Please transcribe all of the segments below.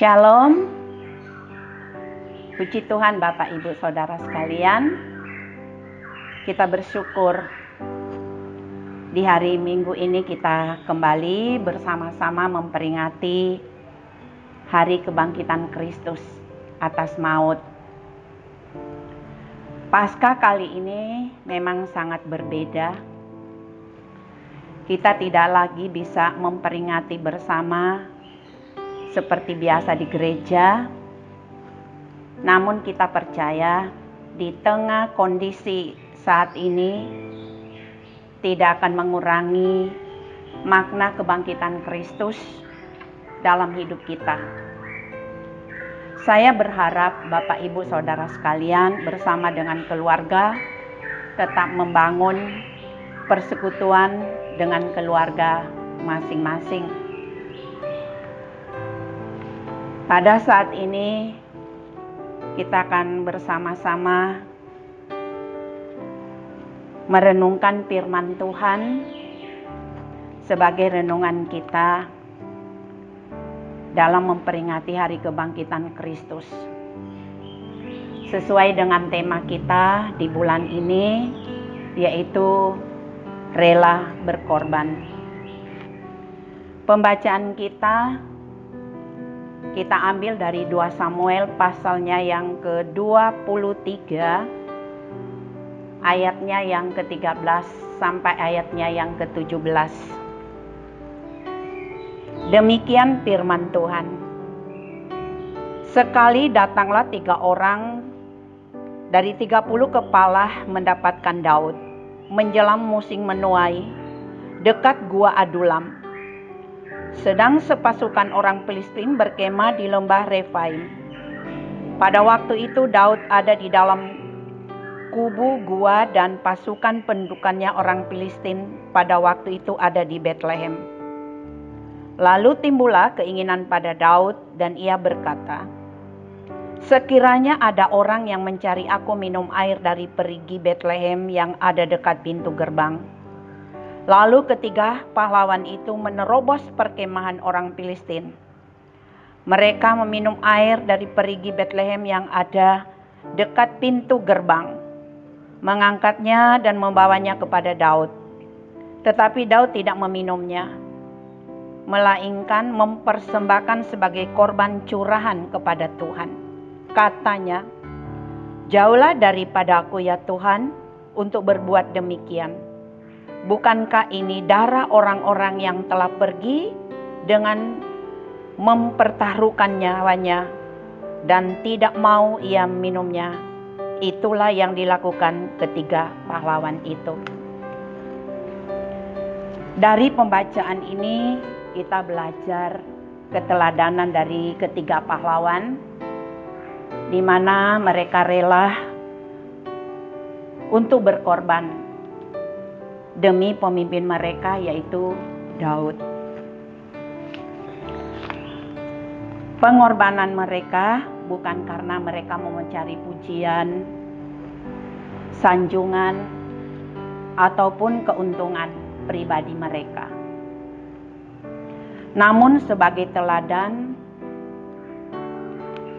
Shalom, puji Tuhan Bapak Ibu Saudara sekalian. Kita bersyukur di hari Minggu ini kita kembali bersama-sama memperingati Hari Kebangkitan Kristus atas maut. Paskah kali ini memang sangat berbeda. Kita tidak lagi bisa memperingati bersama seperti biasa di gereja, namun kita percaya di tengah kondisi saat ini tidak akan mengurangi makna kebangkitan Kristus dalam hidup kita. Saya berharap Bapak Ibu Saudara sekalian bersama dengan keluarga tetap membangun persekutuan dengan keluarga masing-masing. Pada saat ini kita akan bersama-sama merenungkan firman Tuhan sebagai renungan kita dalam memperingati Hari Kebangkitan Kristus. Sesuai dengan tema kita di bulan ini, yaitu rela berkorban. Pembacaan kita ambil dari 2 Samuel pasalnya yang ke-23, ayatnya yang ke-13 sampai ayatnya yang ke-17. Demikian firman Tuhan. Sekali datanglah 3 orang dari 30 kepala mendapatkan Daud menjelang musim menuai dekat gua Adulam. Sedang sepasukan orang Filistin berkemah di lembah Refaim. Pada waktu itu Daud ada di dalam kubu gua dan pasukan pendudukannya orang Filistin pada waktu itu ada di Betlehem. Lalu timbullah keinginan pada Daud dan ia berkata, "Sekiranya ada orang yang mencari aku minum air dari perigi Betlehem yang ada dekat pintu gerbang." Lalu ketiga pahlawan itu menerobos perkemahan orang Filistin. Mereka meminum air dari perigi Betlehem yang ada dekat pintu gerbang, mengangkatnya dan membawanya kepada Daud. Tetapi Daud tidak meminumnya, melainkan mempersembahkan sebagai korban curahan kepada Tuhan. Katanya, "Jauhlah daripadaku ya Tuhan untuk berbuat demikian. Bukankah ini darah orang-orang yang telah pergi dengan mempertaruhkan nyawanya dan tidak mau ia minumnya?" Itulah yang dilakukan ketiga pahlawan itu. Dari pembacaan ini kita belajar keteladanan dari ketiga pahlawan, di mana mereka rela untuk berkorban demi pemimpin mereka, yaitu Daud. Pengorbanan mereka bukan karena mereka mau mencari pujian, sanjungan, ataupun keuntungan pribadi mereka. Namun sebagai teladan,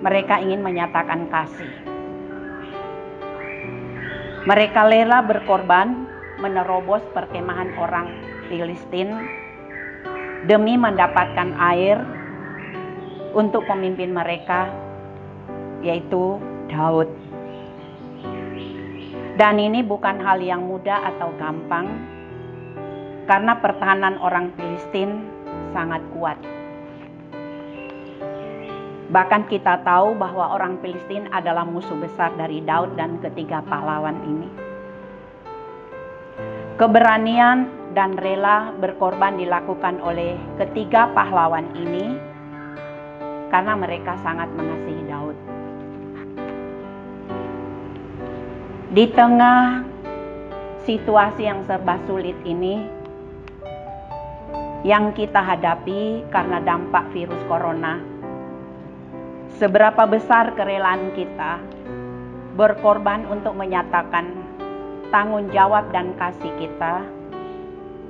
mereka ingin menyatakan kasih. Mereka rela berkorban menerobos perkemahan orang Filistin demi mendapatkan air untuk pemimpin mereka, yaitu Daud. Dan ini bukan hal yang mudah atau gampang, karena pertahanan orang Filistin sangat kuat. Bahkan kita tahu bahwa orang Filistin adalah musuh besar dari Daud dan ketiga pahlawan ini. Keberanian dan rela berkorban dilakukan oleh ketiga pahlawan ini karena mereka sangat mengasihi Daud. Di tengah situasi yang serba sulit ini yang kita hadapi karena dampak virus corona, seberapa besar kerelaan kita berkorban untuk menyatakan tanggung jawab dan kasih kita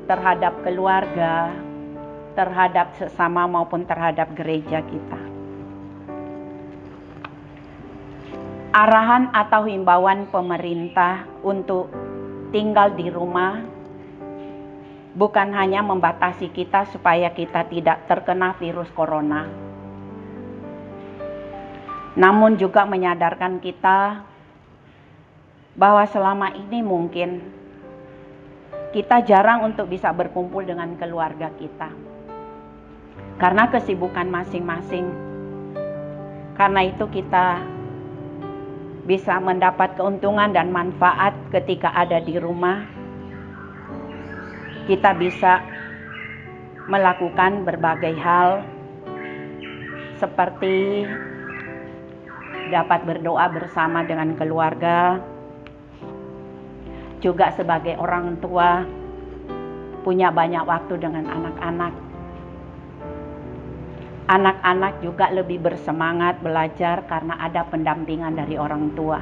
terhadap keluarga, terhadap sesama maupun terhadap gereja kita. arahan atau himbauan pemerintah untuk tinggal di rumah bukan hanya membatasi kita supaya kita tidak terkena virus corona, namun juga menyadarkan kita bahwa selama ini mungkin kita jarang untuk bisa berkumpul dengan keluarga kita karena kesibukan masing-masing. Karena itu kita bisa mendapat keuntungan dan manfaat ketika ada di rumah. Kita bisa melakukan berbagai hal seperti dapat berdoa bersama dengan keluarga, juga sebagai orang tua punya banyak waktu dengan anak-anak. Anak-anak juga lebih bersemangat belajar karena ada pendampingan dari orang tua.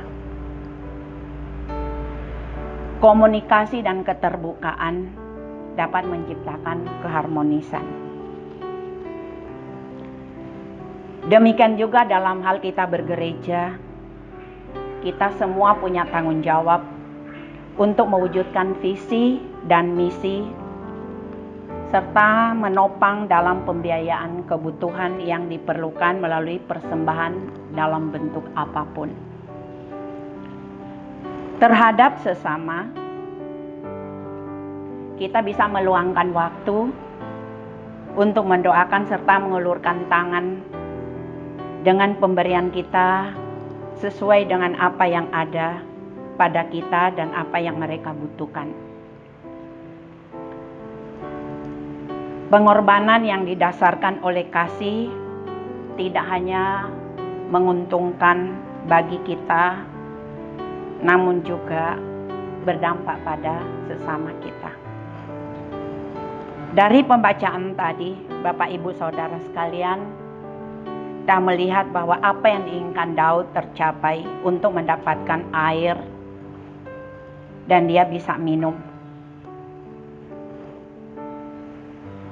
Komunikasi dan keterbukaan dapat menciptakan keharmonisan. Demikian juga dalam hal kita bergereja, kita semua punya tanggung jawab untuk mewujudkan visi dan misi serta menopang dalam pembiayaan kebutuhan yang diperlukan melalui persembahan dalam bentuk apapun. Terhadap sesama, kita bisa meluangkan waktu untuk mendoakan serta mengulurkan tangan dengan pemberian kita sesuai dengan apa yang ada pada kita dan apa yang mereka butuhkan. Pengorbanan yang didasarkan oleh kasih tidak hanya menguntungkan bagi kita, namun juga berdampak pada sesama kita. Dari pembacaan tadi, Bapak Ibu Saudara sekalian, kita melihat bahwa apa yang diinginkan Daud tercapai untuk mendapatkan air dan dia bisa minum.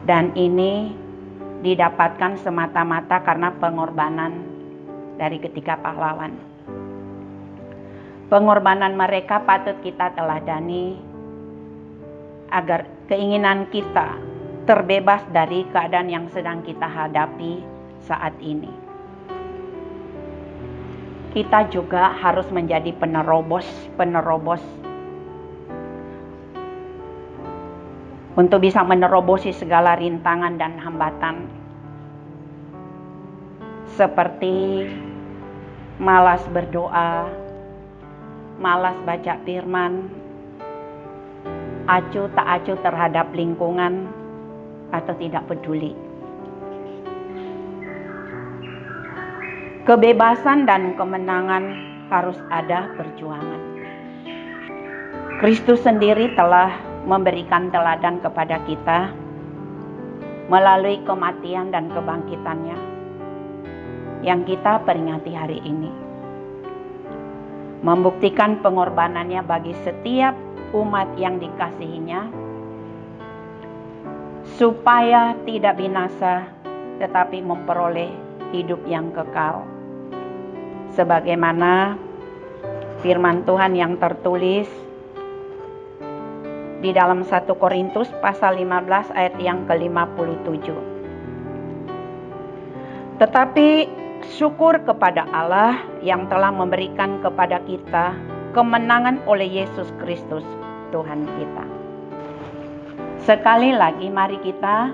Dan ini didapatkan semata-mata karena pengorbanan dari ketiga pahlawan. Pengorbanan mereka patut kita teladani agar keinginan kita terbebas dari keadaan yang sedang kita hadapi saat ini. Kita juga harus menjadi penerobos untuk bisa menerobosi segala rintangan dan hambatan seperti malas berdoa, malas baca firman, acuh tak acuh terhadap lingkungan, atau tidak peduli. Kebebasan dan kemenangan harus ada perjuangan. Kristus sendiri telah memberikan teladan kepada kita melalui kematian dan kebangkitannya yang kita peringati hari ini, membuktikan pengorbanannya bagi setiap umat yang dikasihinya supaya tidak binasa tetapi memperoleh hidup yang kekal, sebagaimana firman Tuhan yang tertulis di dalam 1 Korintus pasal 15 ayat yang ke-57. Tetapi syukur kepada Allah yang telah memberikan kepada kita kemenangan oleh Yesus Kristus Tuhan kita. Sekali lagi mari kita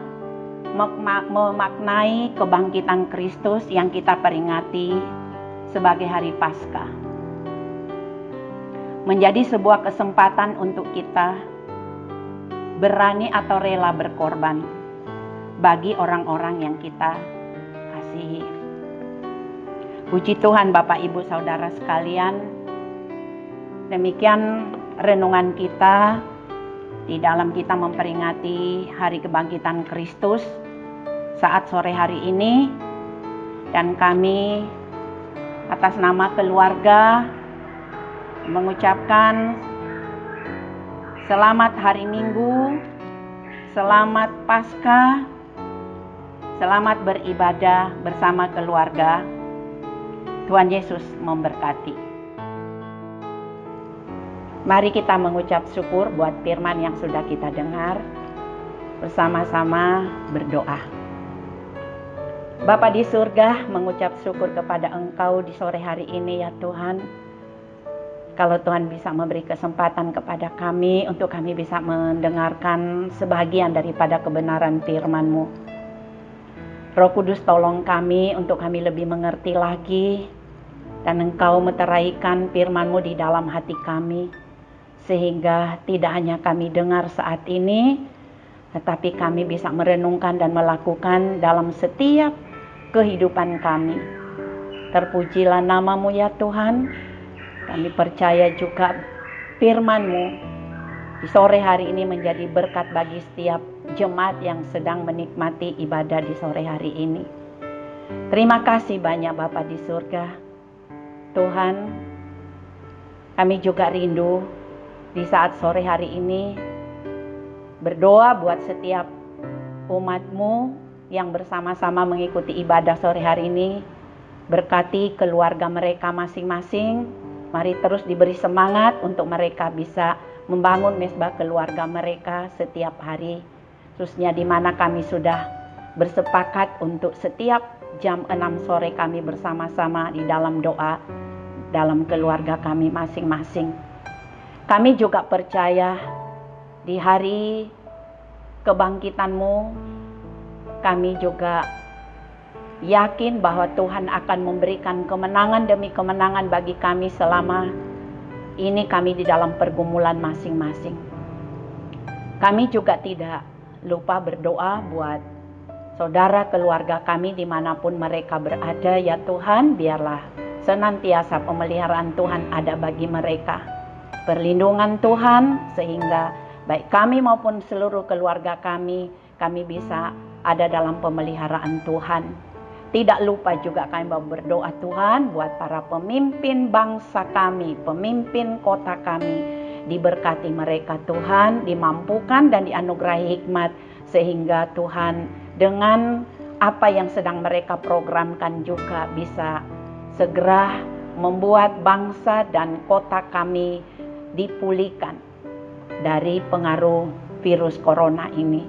memaknai kebangkitan Kristus yang kita peringati sebagai hari Paskah. Menjadi sebuah kesempatan untuk kita berani atau rela berkorban bagi orang-orang yang kita kasihi. Puji Tuhan Bapak Ibu Saudara sekalian, demikian renungan kita di dalam kita memperingati hari kebangkitan Kristus saat sore hari ini, dan kami atas nama keluarga mengucapkan selamat hari Minggu, selamat Paskah, selamat beribadah bersama keluarga. Tuhan Yesus memberkati. Mari kita mengucap syukur buat firman yang sudah kita dengar. Bersama-sama berdoa. Bapa di surga, mengucap syukur kepada Engkau di sore hari ini ya Tuhan. Kalau Tuhan bisa memberi kesempatan kepada kami untuk kami bisa mendengarkan sebagian daripada kebenaran firman-Mu. Roh Kudus tolong kami untuk kami lebih mengerti lagi, dan Engkau meteraikan firman-Mu di dalam hati kami, sehingga tidak hanya kami dengar saat ini, tetapi kami bisa merenungkan dan melakukan dalam setiap kehidupan kami. Terpujilah nama-Mu ya Tuhan. Kami percaya juga firman-Mu di sore hari ini menjadi berkat bagi setiap jemaat yang sedang menikmati ibadah di sore hari ini. Terima kasih banyak Bapa di surga. Tuhan, kami juga rindu di saat sore hari ini berdoa buat setiap umat-Mu yang bersama-sama mengikuti ibadah sore hari ini. Berkati keluarga mereka masing-masing. Mari terus diberi semangat untuk mereka bisa membangun mesbah keluarga mereka setiap hari. Khususnya di mana kami sudah bersepakat untuk setiap jam 6 sore kami bersama-sama di dalam doa dalam keluarga kami masing-masing. Kami juga percaya di hari kebangkitan-Mu, kami juga yakin bahwa Tuhan akan memberikan kemenangan demi kemenangan bagi kami selama ini kami di dalam pergumulan masing-masing. Kami juga tidak lupa berdoa buat saudara keluarga kami dimanapun mereka berada ya Tuhan. Biarlah senantiasa pemeliharaan Tuhan ada bagi mereka. Perlindungan Tuhan sehingga baik kami maupun seluruh keluarga kami bisa ada dalam pemeliharaan Tuhan. Tidak lupa juga kami berdoa Tuhan buat para pemimpin bangsa kami, pemimpin kota kami. Diberkati mereka Tuhan, dimampukan dan dianugerahi hikmat sehingga Tuhan dengan apa yang sedang mereka programkan juga bisa segera membuat bangsa dan kota kami dipulihkan dari pengaruh virus corona ini.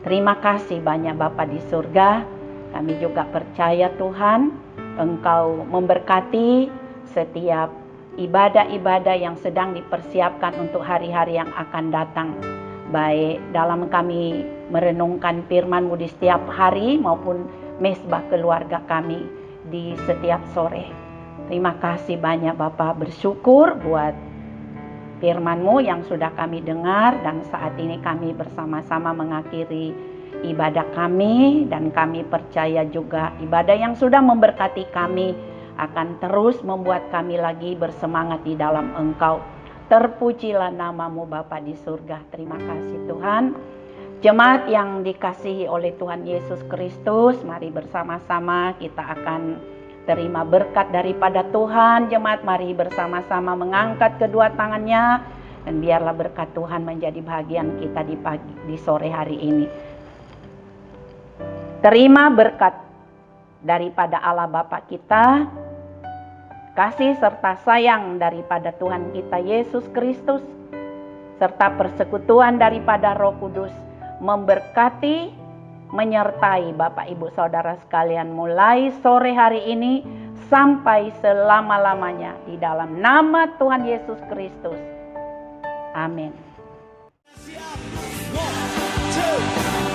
Terima kasih banyak Bapa di surga. Kami juga percaya Tuhan, Engkau memberkati setiap ibadah-ibadah yang sedang dipersiapkan untuk hari-hari yang akan datang. Baik dalam kami merenungkan firman-Mu di setiap hari maupun mesbah keluarga kami di setiap sore. Terima kasih banyak Bapa, bersyukur buat firman-Mu yang sudah kami dengar, dan saat ini kami bersama-sama mengakhiri ibadah kami, dan kami percaya juga ibadah yang sudah memberkati kami akan terus membuat kami lagi bersemangat di dalam Engkau. Terpujilah nama-Mu Bapa di surga. Terima kasih Tuhan. Jemaat yang dikasihi oleh Tuhan Yesus Kristus, mari bersama-sama kita akan terima berkat daripada Tuhan. Jemaat mari bersama-sama mengangkat kedua tangannya, dan biarlah berkat Tuhan menjadi bahagian kita di sore hari ini. Terima berkat daripada Allah Bapa kita, kasih serta sayang daripada Tuhan kita Yesus Kristus, serta persekutuan daripada Roh Kudus memberkati, menyertai Bapak Ibu Saudara sekalian mulai sore hari ini sampai selama-lamanya di dalam nama Tuhan Yesus Kristus. Amin. 1, 2